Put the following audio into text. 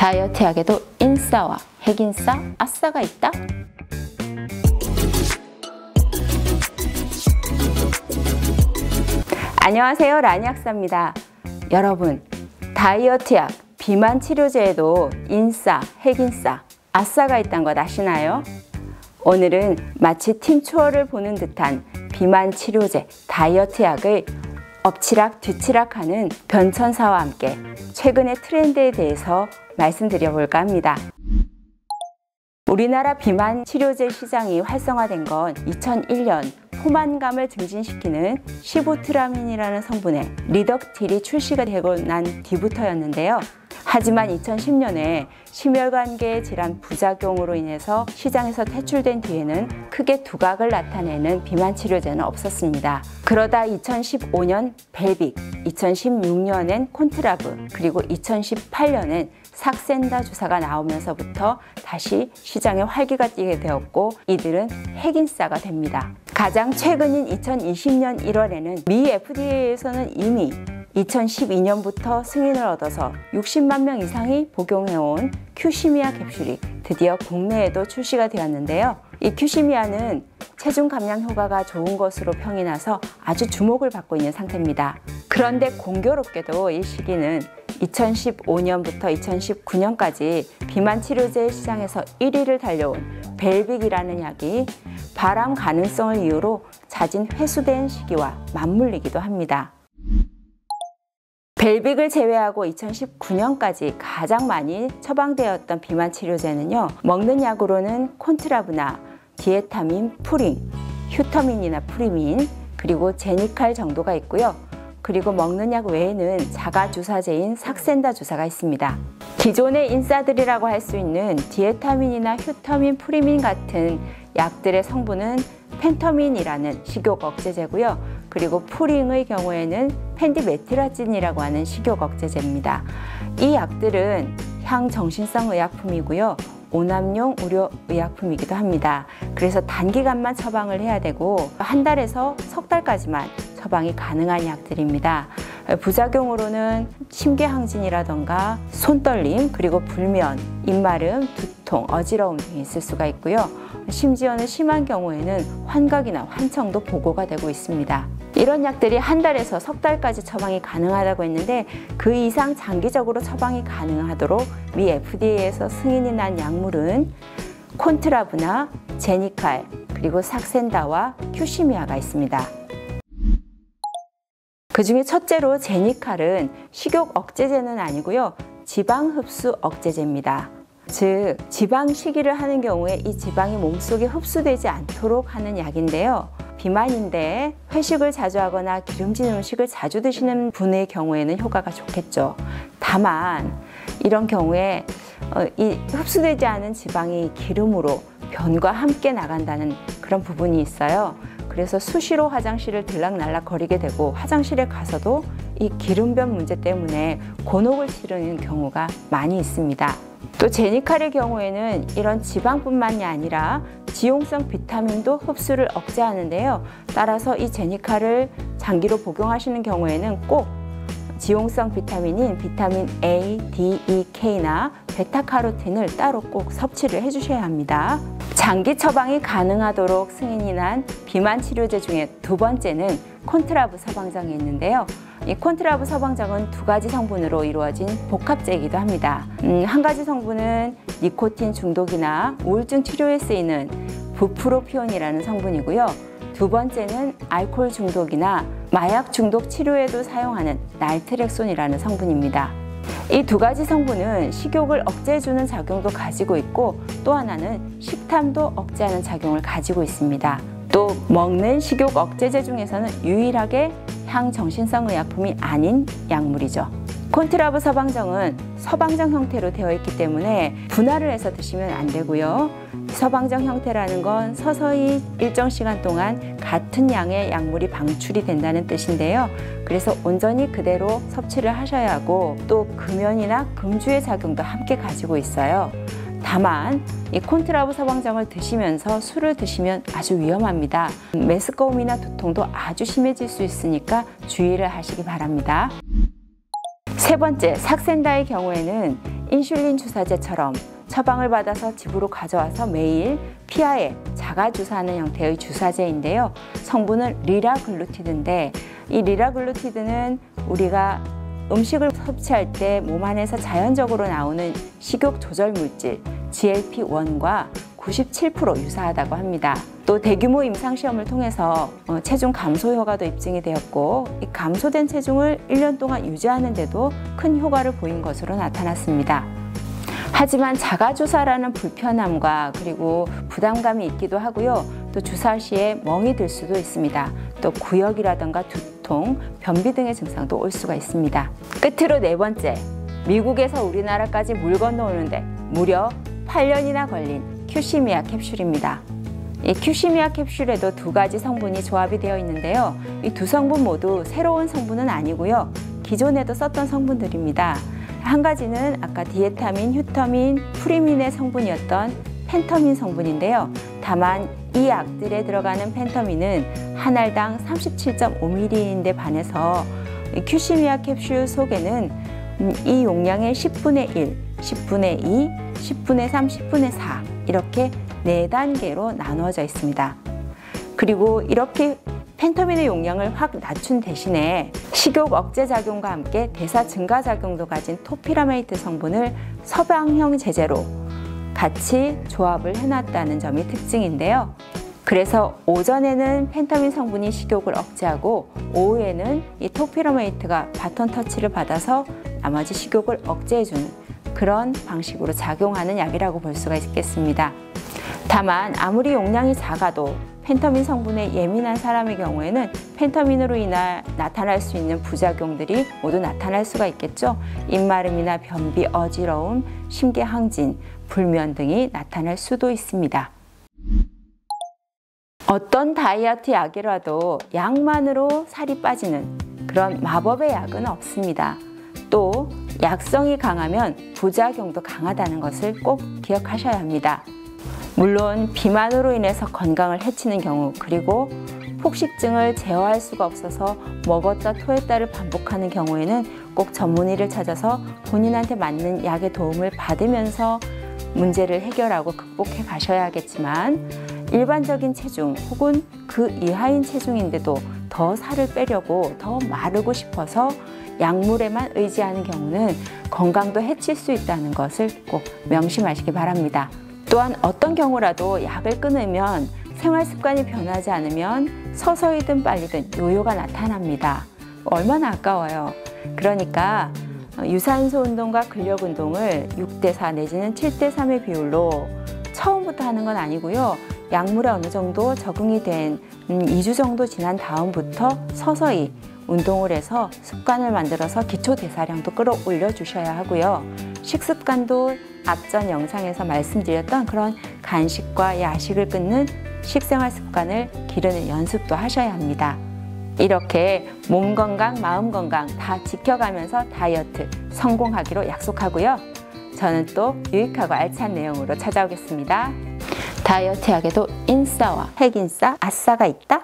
다이어트약에도 인싸와 핵인싸, 아싸가 있다? 안녕하세요, 라니약사입니다. 여러분, 다이어트약, 비만 치료제에도 인싸, 핵인싸, 아싸가 있다는 것 아시나요? 오늘은 마치 팀투어를 보는 듯한 비만 치료제, 다이어트약을 엎치락 뒤치락하는 변천사와 함께 최근의 트렌드에 대해서 말씀드려볼까 합니다. 우리나라 비만 치료제 시장이 활성화된 건 2001년 포만감을 증진시키는 시부트라민이라는 성분의 리덕틸이 출시가 되고 난 뒤부터였는데요. 하지만 2010년에 심혈관계 질환 부작용으로 인해서 시장에서 퇴출된 뒤에는 크게 두각을 나타내는 비만 치료제는 없었습니다. 그러다 2015년 벨빅, 2016년엔 콘트라브, 그리고 2018년엔 삭센다 주사가 나오면서부터 다시 시장에 활기가 띠게 되었고, 이들은 핵인싸가 됩니다. 가장 최근인 2020년 1월에는 미 FDA에서는 이미 2012년부터 승인을 얻어서 60만 명 이상이 복용해온 큐시미아 캡슐이 드디어 국내에도 출시가 되었는데요. 이 큐시미아는 체중 감량 효과가 좋은 것으로 평이 나서 아주 주목을 받고 있는 상태입니다. 그런데 공교롭게도 이 시기는 2015년부터 2019년까지 비만 치료제 시장에서 1위를 달려온 벨빅이라는 약이 발암 가능성을 이유로 자진 회수된 시기와 맞물리기도 합니다. 벨빅을 제외하고 2019년까지 가장 많이 처방되었던 비만 치료제는요, 먹는 약으로는 콘트라브나 디에타민, 프린, 휴터민이나 프리민, 그리고 제니칼 정도가 있고요. 그리고 먹는 약 외에는 자가주사제인 삭센다 주사가 있습니다. 기존의 인싸들이라고 할 수 있는 디에타민이나 휴터민, 프리민 같은 약들의 성분은 펜터민이라는 식욕 억제제고요. 그리고 프링의 경우에는 펜디메티라진이라고 하는 식욕 억제제입니다. 이 약들은 향정신성 의약품이고요. 오남용 의료의약품이기도 합니다. 그래서 단기간만 처방을 해야 되고 한 달에서 석 달까지만 처방이 가능한 약들입니다. 부작용으로는 심궤항진이라던가 손떨림, 그리고 불면, 입마름, 두통, 어지러움 등이 있을 수가 있고요. 심지어는 심한 경우에는 환각이나 환청도 보고가 되고 있습니다. 이런 약들이 한 달에서 석 달까지 처방이 가능하다고 했는데, 그 이상 장기적으로 처방이 가능하도록 미 FDA에서 승인이 난 약물은 콘트라브나 제니칼, 그리고 삭센다와 큐시미아가 있습니다. 그 중에 첫째로 제니칼은 식욕 억제제는 아니고요, 지방 흡수 억제제입니다. 즉, 지방 식이를 하는 경우에 이 지방이 몸속에 흡수되지 않도록 하는 약인데요. 비만인데 회식을 자주 하거나 기름진 음식을 자주 드시는 분의 경우에는 효과가 좋겠죠. 다만 이런 경우에 이 흡수되지 않은 지방이 기름으로 변과 함께 나간다는 그런 부분이 있어요. 그래서 수시로 화장실을 들락날락 거리게 되고, 화장실에 가서도 이 기름변 문제 때문에 곤혹을 치르는 경우가 많이 있습니다. 또 제니칼의 경우에는 이런 지방뿐만이 아니라 지용성 비타민도 흡수를 억제하는데요. 따라서 이 제니칼을 장기로 복용하시는 경우에는 꼭 지용성 비타민인 비타민 A, D, E, K나 베타카로틴을 따로 꼭 섭취를 해주셔야 합니다. 장기 처방이 가능하도록 승인이 난 비만 치료제 중에 두 번째는 콘트라브 서방정이 있는데요. 이 콘트라브 서방정은 두 가지 성분으로 이루어진 복합제이기도 합니다. 한 가지 성분은 니코틴 중독이나 우울증 치료에 쓰이는 부프로피온이라는 성분이고요. 두 번째는 알코올 중독이나 마약 중독 치료에도 사용하는 날트렉손이라는 성분입니다. 이 두 가지 성분은 식욕을 억제해주는 작용도 가지고 있고, 또 하나는 식탐도 억제하는 작용을 가지고 있습니다. 또 먹는 식욕 억제제 중에서는 유일하게 향정신성 의약품이 아닌 약물이죠. 콘트라브 서방정은 서방정 형태로 되어 있기 때문에 분할을 해서 드시면 안 되고요. 서방정 형태라는 건 서서히 일정 시간 동안 같은 양의 약물이 방출이 된다는 뜻인데요. 그래서 온전히 그대로 섭취를 하셔야 하고, 또 금연이나 금주의 작용도 함께 가지고 있어요. 다만 이 콘트라브 서방정을 드시면서 술을 드시면 아주 위험합니다. 메스꺼움이나 두통도 아주 심해질 수 있으니까 주의를 하시기 바랍니다. 세 번째, 삭센다의 경우에는 인슐린 주사제처럼 처방을 받아서 집으로 가져와서 매일 피하에 자가 주사하는 형태의 주사제인데요. 성분은 리라글루티드인데 이 리라글루티드는 우리가 음식을 섭취할 때 몸 안에서 자연적으로 나오는 식욕 조절 물질 GLP-1과 97% 유사하다고 합니다. 또 대규모 임상시험을 통해서 체중 감소 효과도 입증이 되었고 이 감소된 체중을 1년 동안 유지하는 데도 큰 효과를 보인 것으로 나타났습니다. 하지만 자가주사라는 불편함과 그리고 부담감이 있기도 하고요. 또 주사 시에 멍이 들 수도 있습니다. 또 구역이라든가 두통, 변비 등의 증상도 올 수가 있습니다. 끝으로 네 번째, 미국에서 우리나라까지 물 건너오는데 무려 8년이나 걸린 큐시미아 캡슐입니다. 이 큐시미아 캡슐에도 두 가지 성분이 조합이 되어 있는데요. 이 두 성분 모두 새로운 성분은 아니고요. 기존에도 썼던 성분들입니다. 한 가지는 아까 디에타민, 휴터민, 프리민의 성분이었던 펜터민 성분인데요. 다만 이 약들에 들어가는 펜터민은 한 알당 37.5ml인데 반해서 큐시미아 캡슐 속에는 이 용량의 10분의 1, 10분의 2, 10분의 3, 10분의 4 이렇게 4단계로 나누어져 있습니다. 그리고 이렇게 펜터민의 용량을 확 낮춘 대신에 식욕 억제 작용과 함께 대사 증가 작용도 가진 토피라메이트 성분을 서방형 제제로 같이 조합을 해놨다는 점이 특징인데요. 그래서 오전에는 펜터민 성분이 식욕을 억제하고 오후에는 이 토피라메이트가 바톤 터치를 받아서 나머지 식욕을 억제해주는 그런 방식으로 작용하는 약이라고 볼 수가 있겠습니다. 다만 아무리 용량이 작아도 펜터민 성분에 예민한 사람의 경우에는 펜터민으로 인해 나타날 수 있는 부작용들이 모두 나타날 수가 있겠죠. 입마름이나 변비, 어지러움, 심계항진, 불면 등이 나타날 수도 있습니다. 어떤 다이어트 약이라도 약만으로 살이 빠지는 그런 마법의 약은 없습니다. 또 약성이 강하면 부작용도 강하다는 것을 꼭 기억하셔야 합니다. 물론 비만으로 인해서 건강을 해치는 경우 그리고 폭식증을 제어할 수가 없어서 먹었다 토했다를 반복하는 경우에는 꼭 전문의를 찾아서 본인한테 맞는 약의 도움을 받으면서 문제를 해결하고 극복해 가셔야 하겠지만 일반적인 체중 혹은 그 이하인 체중인데도 더 살을 빼려고 더 마르고 싶어서 약물에만 의지하는 경우는 건강도 해칠 수 있다는 것을 꼭 명심하시기 바랍니다. 또한 어떤 경우라도 약을 끊으면 생활 습관이 변하지 않으면 서서히든 빨리든 요요가 나타납니다. 얼마나 아까워요. 그러니까 유산소 운동과 근력 운동을 6대4 내지는 7대3의 비율로 처음부터 하는 건 아니고요. 약물에 어느 정도 적응이 된 2주 정도 지난 다음부터 서서히 운동을 해서 습관을 만들어서 기초 대사량도 끌어올려 주셔야 하고요. 식습관도 앞전 영상에서 말씀드렸던 그런 간식과 야식을 끊는 식생활 습관을 기르는 연습도 하셔야 합니다. 이렇게 몸 건강, 마음 건강 다 지켜가면서 다이어트 성공하기로 약속하고요. 저는 또 유익하고 알찬 내용으로 찾아오겠습니다. 다이어트 약에도 인싸와 핵인싸, 아싸가 있다?